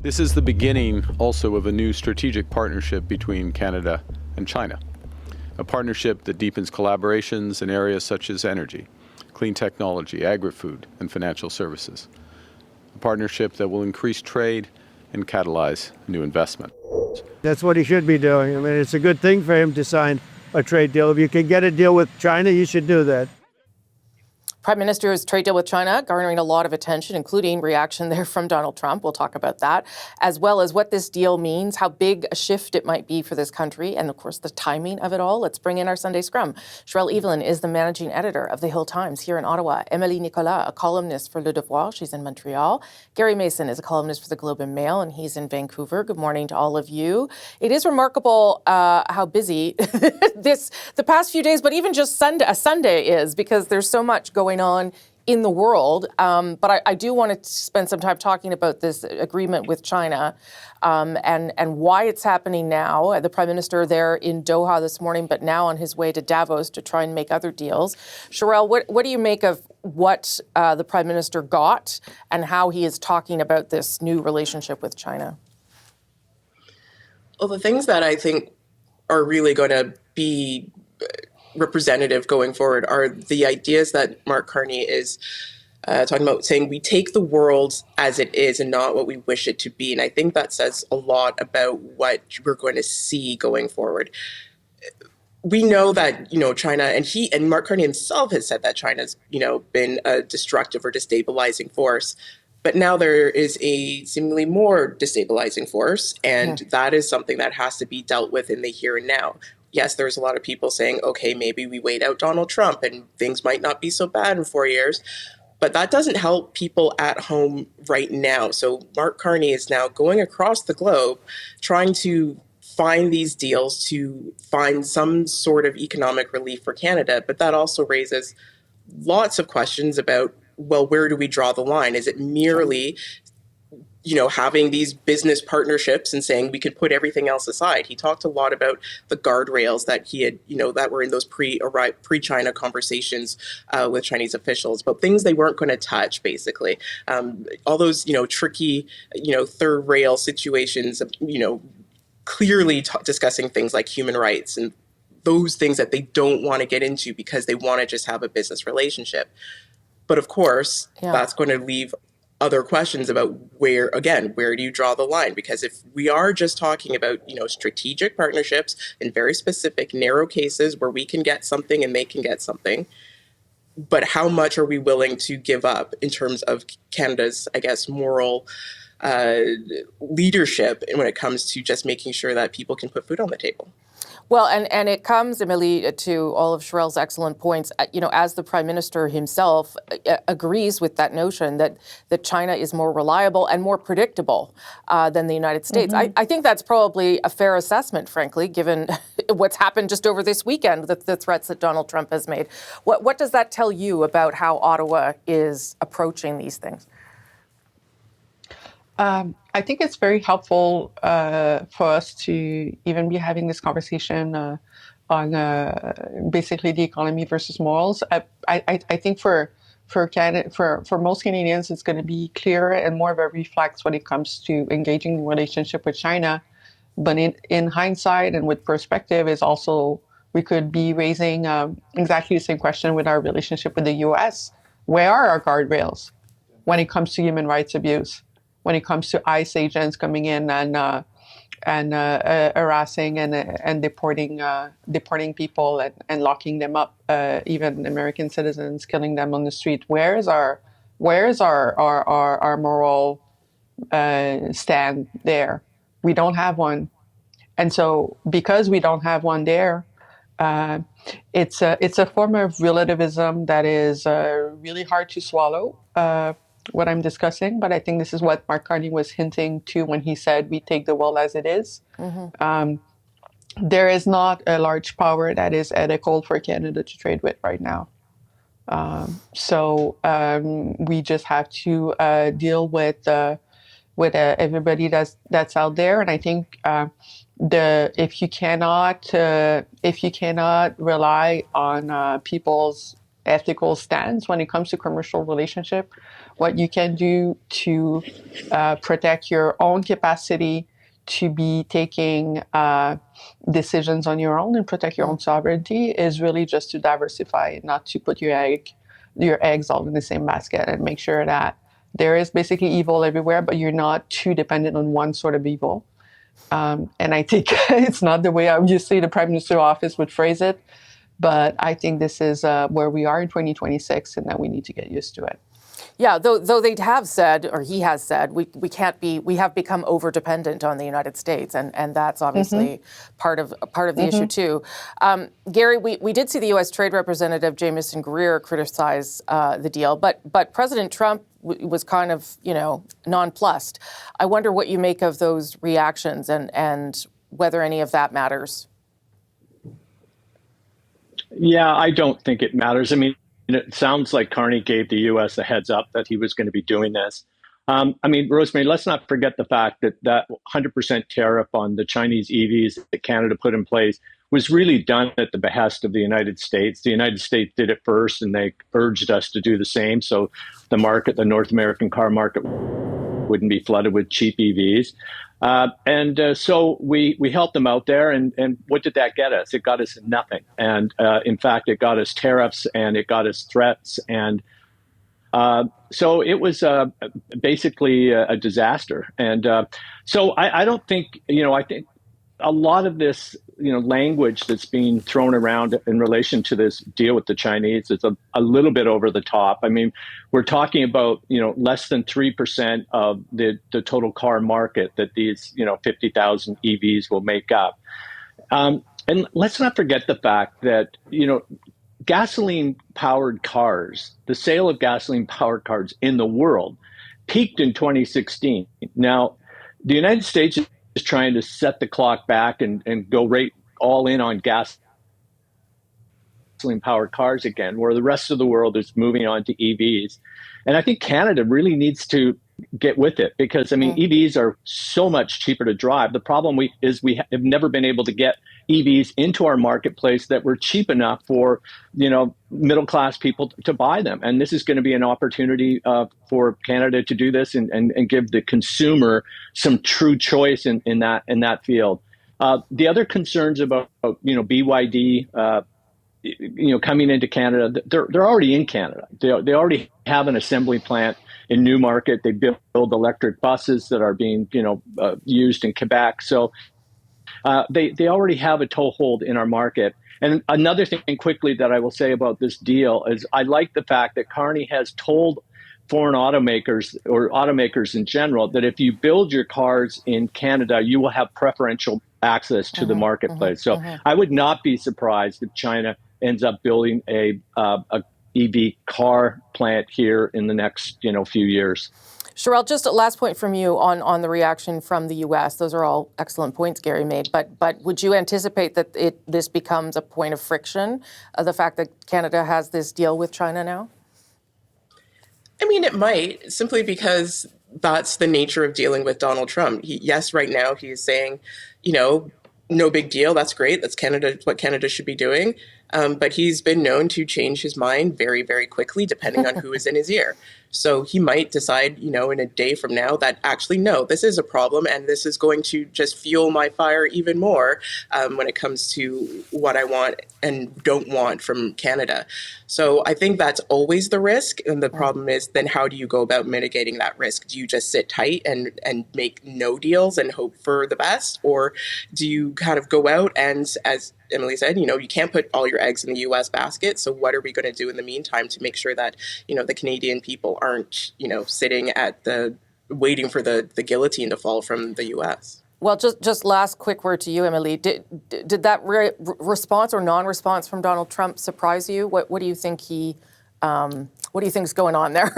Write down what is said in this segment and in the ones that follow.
This is the beginning also of a new strategic partnership between Canada and China. A partnership that deepens collaborations in areas such as energy, clean technology, agri-food, and financial services. A partnership that will increase trade and catalyze new investment. That's what he should be doing. I mean, it's a good thing for him to sign a trade deal. If you can get a deal with China, you should do that. Prime Minister's trade deal with China garnering a lot of attention, including reaction there from Donald Trump. We'll talk about that, as well as what this deal means, how big a shift it might be for this country, and of course the timing of it all. Let's bring in our Sunday Scrum. Charelle Evelyn is the managing editor of the Hill Times here in Ottawa. Emilie Nicolas, a columnist for Le Devoir, she's in Montreal. Gary Mason is a columnist for the Globe and Mail, and he's in Vancouver. Good morning to all of you. It is remarkable how busy the past few days, but even just Sunday is, because there's so much going on in the world. But I do want to spend some time talking about this agreement with China and why it's happening now. The Prime Minister there in Doha this morning, but now on his way to Davos to try and make other deals. Charelle, what do you make of what the Prime Minister got and how he is talking about this new relationship with China? Well, the things that I think are really going to be representative going forward are the ideas that Mark Carney is talking about, saying we take the world as it is and not what we wish it to be. And I think that says a lot about what we're going to see going forward. We know that, China, and Mark Carney himself has said that China's, been a destructive or destabilizing force. But now there is a seemingly more destabilizing force, and that is something that has to be dealt with in the here and now. Yes, there's a lot of people saying, okay, maybe we wait out Donald Trump and things might not be so bad in 4 years. But that doesn't help people at home right now. So Mark Carney is now going across the globe trying to find these deals to find some sort of economic relief for Canada. But that also raises lots of questions about, well, where do we draw the line? Is it merely having these business partnerships and saying we could put everything else aside? He talked a lot about the guardrails that he had, that were in those pre-China conversations with Chinese officials, but things they weren't going to touch, basically. All those, tricky, third rail situations, clearly discussing things like human rights and those things that they don't want to get into because they want to just have a business relationship. But of course, that's going to leave other questions about where do you draw the line? Because if we are just talking about, strategic partnerships in very specific, narrow cases where we can get something and they can get something, but how much are we willing to give up in terms of Canada's, moral leadership when it comes to just making sure that people can put food on the table? Well, and it comes, Emilie, to all of Charelle's excellent points, as the Prime Minister himself agrees with that notion that China is more reliable and more predictable than the United States. Mm-hmm. I think that's probably a fair assessment, frankly, given what's happened just over this weekend, the threats that Donald Trump has made. What does that tell you about how Ottawa is approaching these things? I think it's very helpful for us to even be having this conversation on basically the economy versus morals. I think for most Canadians, it's going to be clearer and more of a reflex when it comes to engaging in relationship with China. But in hindsight and with perspective, is also we could be raising exactly the same question with our relationship with the U.S. Where are our guardrails when it comes to human rights abuse? When it comes to ICE agents coming in and harassing and deporting people and locking them up, even American citizens, killing them on the street. Where is our moral stand there? We don't have one, and so because we don't have one there, it's a form of relativism that is really hard to swallow. What I'm discussing, but I think this is what Mark Carney was hinting to when he said we take the world as it is. Mm-hmm. There is not a large power that is ethical for Canada to trade with right now. So we just have to deal with everybody that's out there, and I think if you cannot rely on people's ethical stance when it comes to commercial relationship, what you can do to protect your own capacity to be taking decisions on your own and protect your own sovereignty is really just to diversify, not to put your eggs all in the same basket, and make sure that there is basically evil everywhere, but you're not too dependent on one sort of evil. And I think it's not the way obviously the Prime Minister's office would phrase it, but I think this is where we are in 2026, and that we need to get used to it. Yeah, though they have said, or he has said, we have become over-dependent on the United States, and that's obviously part of the issue too. Gary, we did see the U.S. Trade Representative Jamieson Greer criticize the deal, but President Trump was kind of, nonplussed. I wonder what you make of those reactions and whether any of that matters. Yeah, I don't think it matters. I mean, it sounds like Carney gave the U.S. a heads up that he was going to be doing this. Rosemary, let's not forget the fact that 100% tariff on the Chinese EVs that Canada put in place was really done at the behest of the United States. The United States did it first, and they urged us to do the same. So the North American car market wouldn't be flooded with cheap EVs. So we helped them out there. And what did that get us? It got us nothing. And in fact, it got us tariffs and it got us threats. And so it was basically a disaster. And so I don't think, I think a lot of this, language that's being thrown around in relation to this deal with the Chinese is a little bit over the top. I mean, we're talking about, less than 3% of the total car market that these, 50,000 EVs will make up. And let's not forget the fact that, gasoline-powered cars, the sale of gasoline-powered cars in the world peaked in 2016. Now, the United States is trying to set the clock back and go right all in on gasoline-powered cars again, where the rest of the world is moving on to EVs. And I think Canada really needs to get with it because, EVs are so much cheaper to drive. The problem is we have never been able to get EVs into our marketplace that were cheap enough for, middle-class people to buy them. And this is going to be an opportunity for Canada to do this and give the consumer some true choice in that field. The other concerns about, BYD, coming into Canada, they're already in Canada. They already have an assembly plant in Newmarket. They build electric buses that are being, used in Quebec. So they already have a toehold in our market. And another thing quickly that I will say about this deal is I like the fact that Carney has told foreign automakers or automakers in general that if you build your cars in Canada, you will have preferential access to the marketplace. So I would not be surprised if China ends up building a EV car plant here in the next few years. Charelle, just a last point from you on the reaction from the U.S. Those are all excellent points Gary made, but would you anticipate that this becomes a point of friction, the fact that Canada has this deal with China now? I mean, it might, simply because that's the nature of dealing with Donald Trump. Yes, right now he's saying, no big deal. That's great. That's what Canada should be doing. But he's been known to change his mind very, very quickly, depending on who is in his ear. So he might decide, in a day from now that actually, no, this is a problem and this is going to just fuel my fire even more when it comes to what I want and don't want from Canada. So I think that's always the risk. And the problem is then how do you go about mitigating that risk? Do you just sit tight and make no deals and hope for the best? Or do you kind of go out and, as Emilie said, you can't put all your eggs in the U.S. basket. So what are we going to do in the meantime to make sure that, the Canadian people aren't, sitting at waiting for the guillotine to fall from the U.S.? Well, just last quick word to you, Emilie. Did that response or non-response from Donald Trump surprise you? What do you think what do you think is going on there?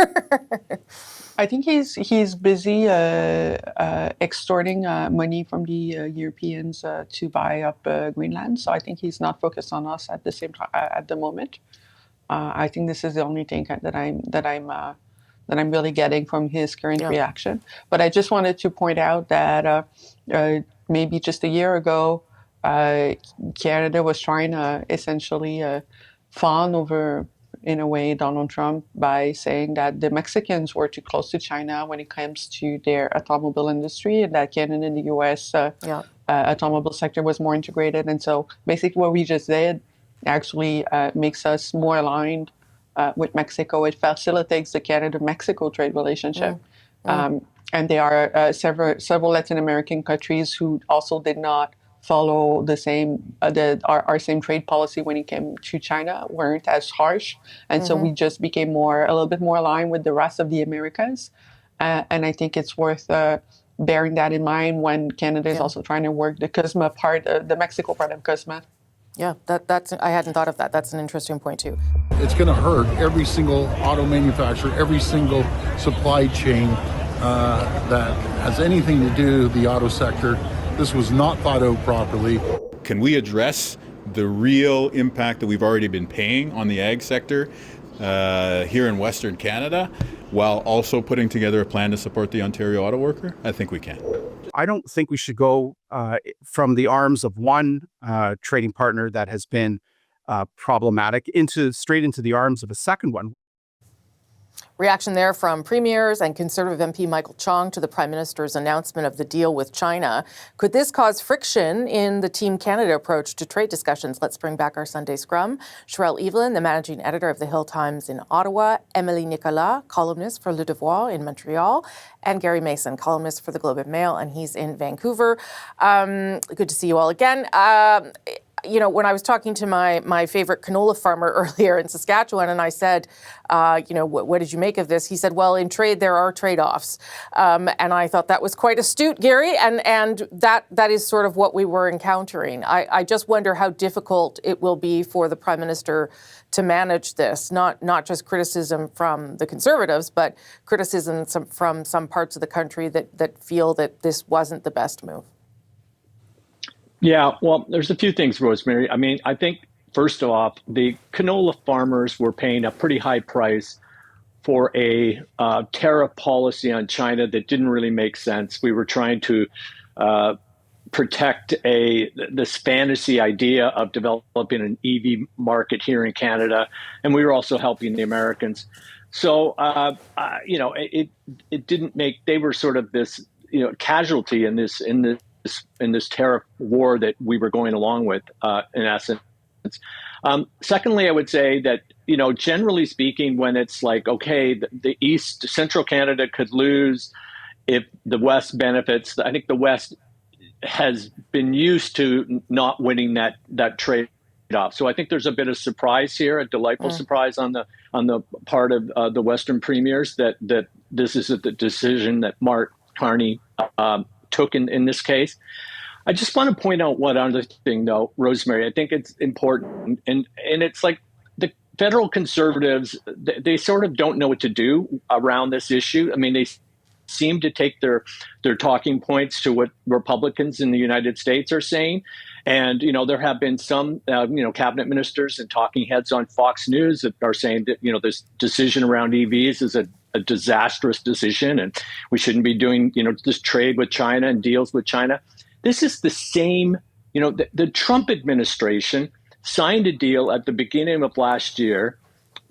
I think he's busy extorting money from the Europeans to buy up Greenland. So I think he's not focused on us at the same time at the moment. I think this is the only thing that I'm really getting from his current reaction. But I just wanted to point out that maybe just a year ago, Canada was trying to essentially fawn over in a way, Donald Trump by saying that the Mexicans were too close to China when it comes to their automobile industry, and that Canada and the U.S. Automobile sector was more integrated. And so basically what we just did actually makes us more aligned with Mexico. It facilitates the Canada-Mexico trade relationship. And there are several Latin American countries who also did not follow the same our same trade policy when it came to China, weren't as harsh, and so we just became a little bit more aligned with the rest of the Americas, and I think it's worth bearing that in mind when Canada is also trying to work the CUSMA part, the Mexico part of CUSMA. Yeah, that's I hadn't thought of that. That's an interesting point too. It's going to hurt every single auto manufacturer, every single supply chain that has anything to do with the auto sector. This was not thought out properly. Can we address the real impact that we've already been paying on the ag sector here in Western Canada while also putting together a plan to support the Ontario auto worker? I think we can. I don't think we should go from the arms of one trading partner that has been problematic straight into the arms of a second one. Reaction there from premiers and Conservative MP Michael Chong to the Prime Minister's announcement of the deal with China. Could this cause friction in the Team Canada approach to trade discussions? Let's bring back our Sunday Scrum. Charelle Evelyn, the managing editor of the Hill Times in Ottawa, Emilie Nicolas, columnist for Le Devoir in Montreal, and Gary Mason, columnist for the Globe and Mail, and he's in Vancouver. Good to see you all again. You know, when I was talking to my favorite canola farmer earlier in Saskatchewan, and I said, what did you make of this? He said, well, in trade, there are trade-offs. And I thought that was quite astute, Gary, and that is sort of what we were encountering. I just wonder how difficult it will be for the Prime Minister to manage this, not just criticism from the Conservatives, but criticism from some parts of the country that feel that this wasn't the best move. Yeah, well, there's a few things, Rosemary. I mean, I think, first off, the canola farmers were paying a pretty high price for a tariff policy on China that didn't really make sense. We were trying to protect this fantasy idea of developing an EV market here in Canada, and we were also helping the Americans. So, it didn't make, they were sort of this, casualty in this tariff war that we were going along with, in essence. Secondly, I would say that, generally speaking, when it's like, okay, the East, Central Canada could lose if the West benefits, I think the West has been used to not winning that trade-off. So I think there's a bit of surprise here, a delightful surprise on the part of the Western premiers that this is the decision that Mark Carney took in this case. I just want to point out one other thing, though, Rosemary. I think it's important, and it's like the federal Conservatives, they sort of don't know what to do around this issue. I mean, they seem to take their talking points to what Republicans in the United States are saying. And, there have been some, cabinet ministers and talking heads on Fox News that are saying that, this decision around EVs is a disastrous decision and we shouldn't be doing, this trade with China and deals with China. This is the same, the Trump administration signed a deal at the beginning of last year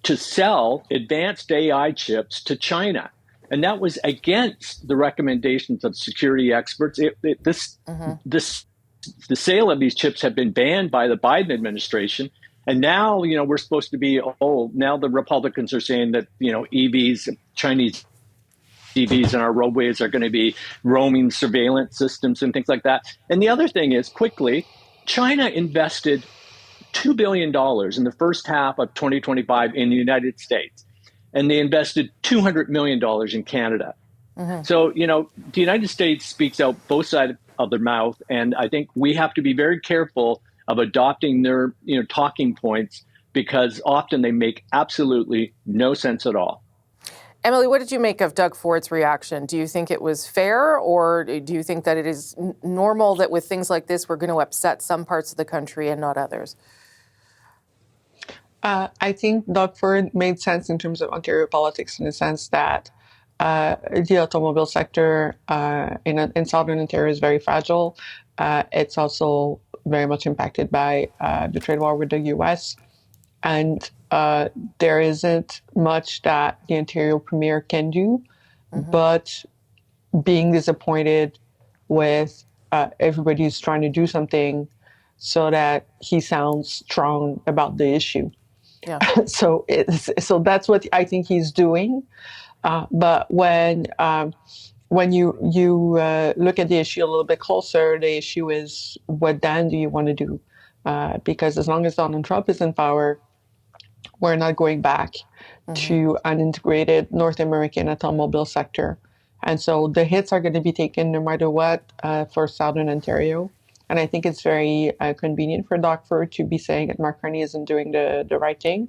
to sell advanced AI chips to China. And that was against the recommendations of security experts. The sale of these chips had been banned by the Biden administration. And now, we're supposed to be, now the Republicans are saying that, EVs, Chinese EVs in our roadways are going to be roaming surveillance systems and things like that. And the other thing is, quickly, China invested $2 billion in the first half of 2025 in the United States. And they invested $200 million in Canada. So, the United States speaks out both sides of their mouth. And I think we have to be very careful of adopting their, talking points, because often they make absolutely no sense at all. Emilie, what did you make of Doug Ford's reaction? Do you think it was fair, or do you think that it is normal that with things like this, we're going to upset some parts of the country and not others? I think Doug Ford made sense in terms of Ontario politics, in the sense that the automobile sector in Southern Ontario is very fragile. It's also very much impacted by the trade war with the U.S. And there isn't much that the Ontario Premier can do, but being disappointed with everybody who's trying to do something so that he sounds strong about the issue. Yeah. So that's what I think he's doing. But when you look at the issue a little bit closer, the issue is, what then do you want to do? Because as long as Donald Trump is in power, we're not going back to an integrated North American automobile sector. And so the hits are going to be taken no matter what for Southern Ontario. And I think it's very convenient for Doug Ford to be saying that Mark Carney isn't doing the right thing.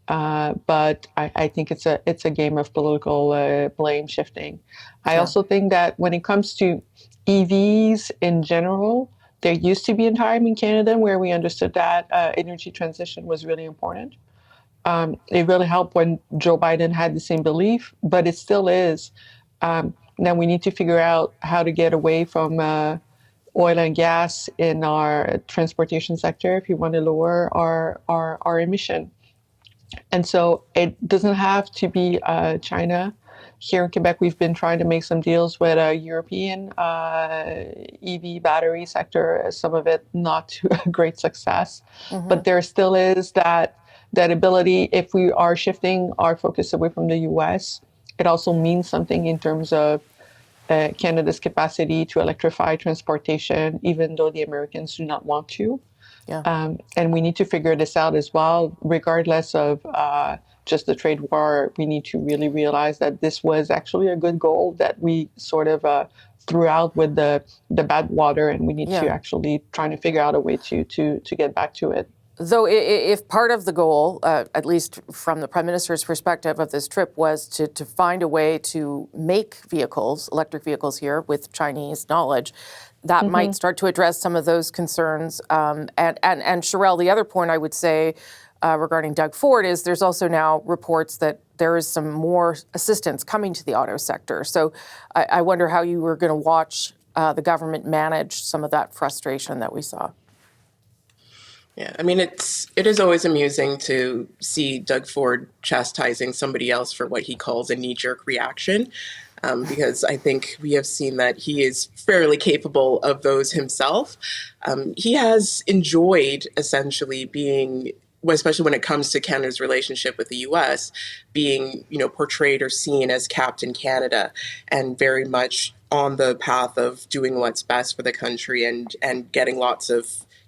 But I think it's a game of political blame shifting. I also think that when it comes to EVs in general, there used to be a time in Canada where we understood that energy transition was really important. It really helped when Joe Biden had the same belief, but it still is. Now we need to figure out how to get away from oil and gas in our transportation sector if you want to lower our emission. And so it doesn't have to be China. Here in Quebec, we've been trying to make some deals with a European EV battery sector, some of it not to a great success. But there still is that ability. If we are shifting our focus away from the US, it also means something in terms of Canada's capacity to electrify transportation, even though the Americans do not want to. Yeah. And we need to figure this out as well, regardless of just the trade war. We need to really realize that this was actually a good goal that we sort of threw out with the bad water, and we need to actually try to figure out a way to get back to it. Though if part of the goal, at least from the Prime Minister's perspective of this trip, was to find a way to make vehicles, electric vehicles here with Chinese knowledge, that might start to address some of those concerns. And Charelle, the other point I would say regarding Doug Ford is there's also now reports that there is some more assistance coming to the auto sector. So I wonder how you were going to watch the government manage some of that frustration that we saw. Yeah, I mean, it is always amusing to see Doug Ford chastising somebody else for what he calls a knee-jerk reaction, because I think we have seen that he is fairly capable of those himself. He has enjoyed essentially being, especially when it comes to Canada's relationship with the U.S., being, portrayed or seen as Captain Canada, and very much on the path of doing what's best for the country and getting lots of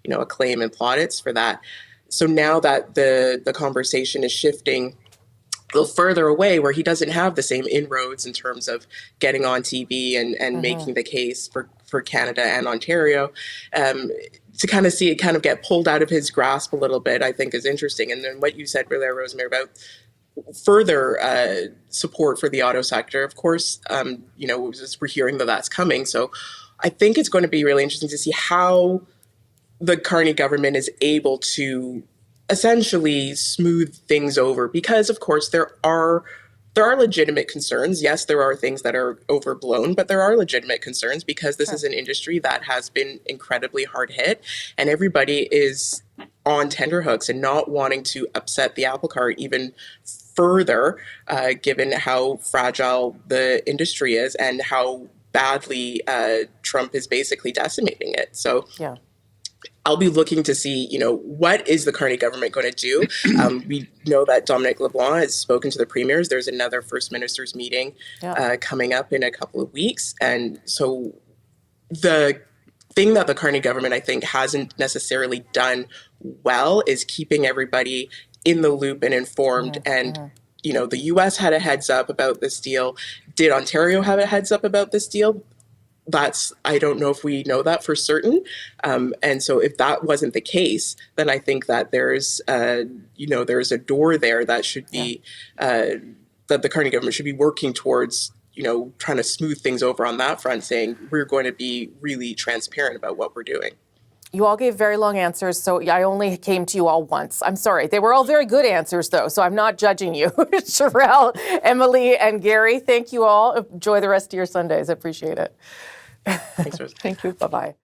acclaim and plaudits for that. So now that the conversation is shifting a little further away, where he doesn't have the same inroads in terms of getting on TV and making the case for Canada and Ontario, to kind of see it kind of get pulled out of his grasp a little bit, I think is interesting. And then what you said earlier, Rosemary, about further support for the auto sector, of course, we're hearing that that's coming. So I think it's going to be really interesting to see how the Carney government is able to essentially smooth things over, because of course there are legitimate concerns. Yes, there are things that are overblown, but there are legitimate concerns because this is an industry that has been incredibly hard hit, and everybody is on tenterhooks and not wanting to upset the apple cart even further, given how fragile the industry is and how badly Trump is basically decimating it. So I'll be looking to see, what is the Carney government going to do? We know that Dominic LeBlanc has spoken to the premiers. There's another First Minister's meeting coming up in a couple of weeks. And so the thing that the Carney government, I think, hasn't necessarily done well is keeping everybody in the loop and informed. And, the U.S. had a heads up about this deal. Did Ontario have a heads up about this deal? I don't know if we know that for certain. And so if that wasn't the case, then I think that there's a door there that should be, that the Carney government should be working towards, trying to smooth things over on that front, saying we're going to be really transparent about what we're doing. You all gave very long answers, so I only came to you all once. I'm sorry. They were all very good answers, though, so I'm not judging you. Charelle, Emilie, and Gary, thank you all. Enjoy the rest of your Sundays. I appreciate it. Thanks, Rose. Thank you. Bye-bye.